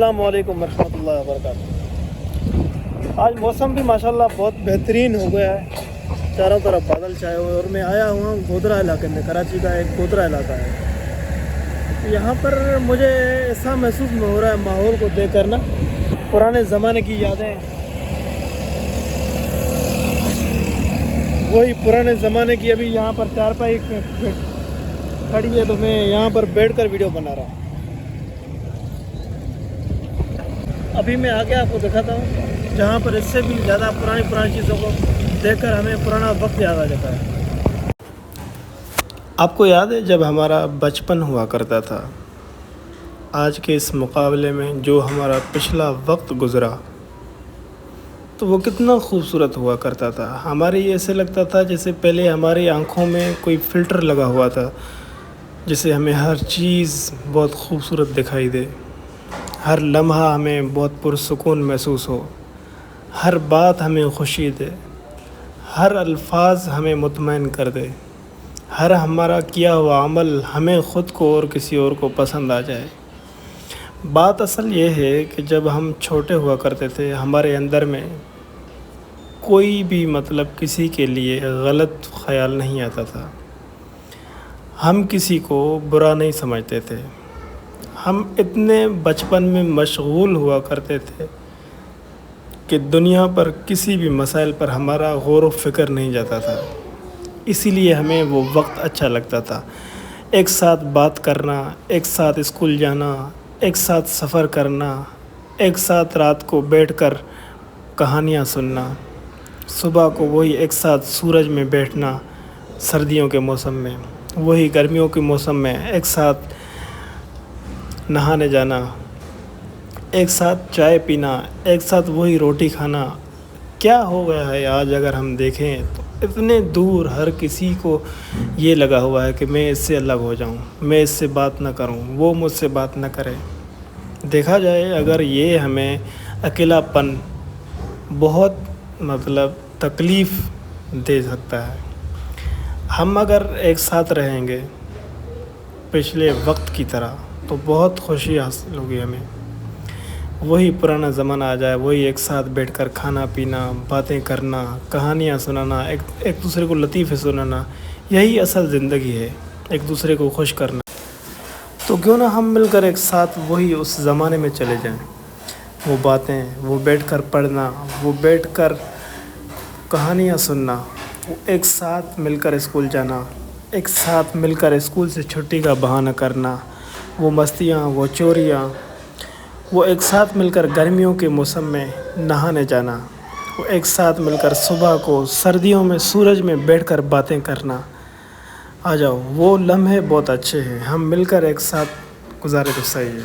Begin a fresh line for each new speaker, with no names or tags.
السلام علیکم ورحمۃ اللہ وبرکاتہ۔ آج موسم بھی ماشاءاللہ بہت بہترین ہو گیا ہے، چاروں طرف بادل چھائے ہوئے، اور میں آیا ہوا ہوں گودرا علاقے میں۔ کراچی کا ایک گودرا علاقہ ہے، یہاں پر مجھے ایسا محسوس ہو رہا ہے ماحول کو دیکھ کر نا، پرانے زمانے کی یادیں، وہی پرانے زمانے کی۔ ابھی یہاں پر چارپائی کھڑی ہے تو میں یہاں پر بیٹھ کر ویڈیو بنا رہا ہوں۔ ابھی میں آگے آپ کو دکھاتا ہوں جہاں پر اس سے بھی زیادہ پرانی چیزوں کو دیکھ کر ہمیں پرانا وقت یاد آ جاتا ہے۔ آپ کو یاد ہے جب ہمارا بچپن ہوا کرتا تھا، آج کے اس مقابلے میں جو ہمارا پچھلا وقت گزرا تو وہ کتنا خوبصورت ہوا کرتا تھا۔ ہمارے ایسے لگتا تھا جیسے پہلے ہماری آنکھوں میں کوئی فلٹر لگا ہوا تھا، جسے ہمیں ہر چیز بہت خوبصورت دکھائی دے، ہر لمحہ ہمیں بہت پرسکون محسوس ہو، ہر بات ہمیں خوشی دے، ہر الفاظ ہمیں مطمئن کر دے، ہر ہمارا کیا ہوا عمل ہمیں خود کو اور کسی اور کو پسند آ جائے۔ بات اصل یہ ہے کہ جب ہم چھوٹے ہوا کرتے تھے، ہمارے اندر میں کوئی بھی کسی کے لیے غلط خیال نہیں آتا تھا، ہم کسی کو برا نہیں سمجھتے تھے، ہم اتنے بچپن میں مشغول ہوا کرتے تھے کہ دنیا پر کسی بھی مسائل پر ہمارا غور و فکر نہیں جاتا تھا، اسی لیے ہمیں وہ وقت اچھا لگتا تھا۔ ایک ساتھ بات کرنا، ایک ساتھ اسکول جانا، ایک ساتھ سفر کرنا، ایک ساتھ رات کو بیٹھ کر کہانیاں سننا، صبح کو وہی ایک ساتھ سورج میں بیٹھنا، سردیوں کے موسم میں، وہی گرمیوں کے موسم میں ایک ساتھ نہانے جانا، ایک ساتھ چائے پینا، ایک ساتھ وہی روٹی کھانا۔ کیا ہو گیا ہے آج اگر ہم دیکھیں تو اتنے دور ہر کسی کو یہ لگا ہوا ہے کہ میں اس سے الگ ہو جاؤں، میں اس سے بات نہ کروں، وہ مجھ سے بات نہ کرے۔ دیکھا جائے اگر یہ ہمیں اکیلا پن بہت تکلیف دے سکتا ہے۔ ہم اگر ایک ساتھ رہیں گے پچھلے وقت کی طرح تو بہت خوشی حاصل ہوگی ہمیں۔ وہی پرانا زمانہ آ جائے، وہی ایک ساتھ بیٹھ کر کھانا پینا، باتیں کرنا، کہانیاں سنانا، ایک دوسرے کو لطیفے سنانا، یہی اصل زندگی ہے، ایک دوسرے کو خوش کرنا۔ تو کیوں نہ ہم مل کر ایک ساتھ وہی اس زمانے میں چلے جائیں، وہ باتیں، وہ بیٹھ کر پڑھنا، وہ بیٹھ کر کہانیاں سننا، وہ ایک ساتھ مل کر اسکول جانا، ایک ساتھ مل کر اسکول سے چھٹی کا بہانہ کرنا، وہ مستیاں، وہ چوریاں، وہ ایک ساتھ مل کر گرمیوں کے موسم میں نہانے جانا، وہ ایک ساتھ مل کر صبح کو سردیوں میں سورج میں بیٹھ کر باتیں کرنا۔ آ جاؤ، وہ لمحے بہت اچھے ہیں، ہم مل کر ایک ساتھ گزارے تو صحیح ہے۔